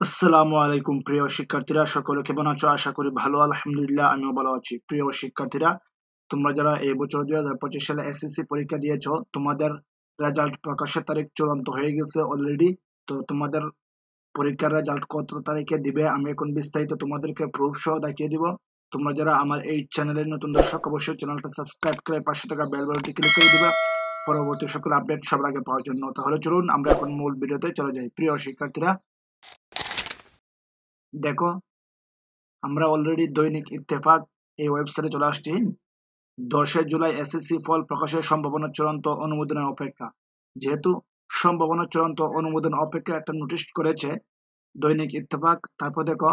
আসসালামু আলাইকুম প্রিয় শিক্ষার্থীরা, সকলে কেমন আছো? আশা করি ভালো। আলহামদুলিল্লাহ, আমিও ভালো আছি। প্রিয় শিক্ষার্থীরা, তোমরা যারা এই বছর 2025 সালে এসএসসি পরীক্ষা দিয়েছো, তোমাদের রেজাল্ট প্রকাশের তারিখ চূড়ান্ত হয়ে গেছে অলরেডি। তো তোমাদের পরীক্ষার রেজাল্ট কত তারিখে দিবে আমি এখন বিস্তারিত তোমাদেরকে প্রুফ সহ দেখিয়ে দিব। তোমরা যারা আমার এই চ্যানেলের নতুন দর্শক, অবশ্যই চ্যানেলটা সাবস্ক্রাইব করে পাশে থাকা বেল বাটনটি ক্লিক করে দিবা পরবর্তী সকল আপডেট সবার আগে পাওয়ার জন্য। তাহলে চলুন আমরা এখন মূল ভিডিওতে চলে যাই। প্রিয় শিক্ষার্থীরা, দেখো, আমরা অলরেডি দৈনিক ইত্তেফাক এই ওয়েবসাইটে চলে আসছি। 10 জুলাই এসএসসি ফল প্রকাশের সম্ভাবনা চূড়ান্ত অনুমোদনের অপেক্ষা। যেহেতু সম্ভাবনা চূড়ান্ত অনুমোদন অপেক্ষা একটা নোটিশ করেছে দৈনিক ইত্তেফাক। তারপর দেখো,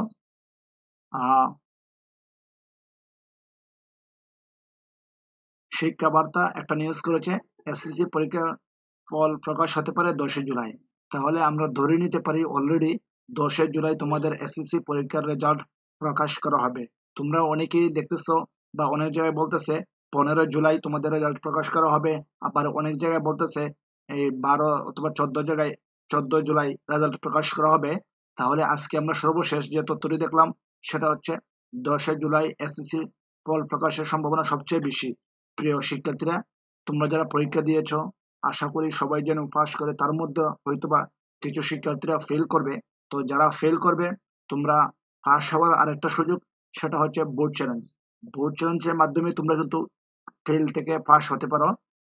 শিক্ষা বার্তা একটা নিউজ করেছে, এসএসসি পরীক্ষার ফল প্রকাশ হতে পারে 10 জুলাই। তাহলে আমরা ধরে নিতে পারি অলরেডি 10 জুলাই তোমাদের এসএসসি পরীক্ষার রেজাল্ট প্রকাশ করা হবে। তোমরা অনেকেই দেখতেছো বা অনেক জায়গায় বলতেছে 15 জুলাই তোমাদের রেজাল্ট প্রকাশ করা হবে, আবার অনেক জায়গায় বলতেছে এই 12 অথবা 14 জায়গায় 14 জুলাই রেজাল্ট প্রকাশ করা হবে। তাহলে আজকে আমরা সর্বশেষ যে তথ্যটি দেখলাম সেটা হচ্ছে 10 জুলাই এসএসসি ফল প্রকাশের সম্ভাবনা সবচেয়ে বেশি। প্রিয় শিক্ষার্থীরা, তোমরা যারা পরীক্ষা দিয়েছো, আশা করি সবাই যেন পাস করে। তার মধ্যে হয়তোবা কিছু শিক্ষার্থীরা ফেল করবে। তো যারা ফেল করবে, তোমরা পাস হওয়ার আরেকটা সুযোগ, সেটা হচ্ছে বোর্ড চ্যালেঞ্জ। বোর্ড চ্যালেঞ্জের মাধ্যমে তোমরা কিন্তু ফেল থেকে পাস হতে পারো।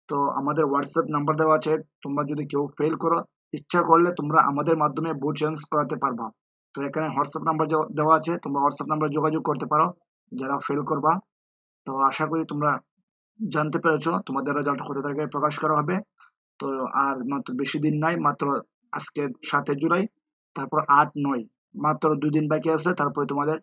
তো আমাদের হোয়াটসঅ্যাপ নাম্বার দেওয়া আছে, তোমরা যদি কেউ ফেল করো, ইচ্ছা করলে তোমরা আমাদের মাধ্যমে বোর্ড চ্যালেঞ্জ করাতে পারবা। তো এখানে হোয়াটসঅ্যাপ নাম্বার দেওয়া আছে, তোমরা হোয়াটসঅ্যাপ নাম্বার যোগাযোগ করতে পারো যারা ফেল করবা। তো আশা করি তোমরা জানতে পেরেছো তোমাদের রেজাল্ট কত তারিখে প্রকাশ করা হবে। তো আর মাত্র বেশি দিন নাই, মাত্র আজকে 7 জুলাই, তারপর 8, 9, মাত্র 2 দিন বাকি আছে, তারপরে তোমাদের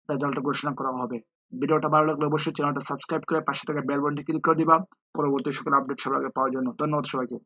রেজাল্ট ঘোষণা করা হবে। ভিডিওটা ভালো লাগলে অবশ্যই চ্যানেলটা সাবস্ক্রাইব করে পাশে থাকা বেল বাটনটি ক্লিক করে দিবা পরবর্তী সকল আপডেট সবার আগে পাওয়ার জন্য। ধন্যবাদ সবাইকে।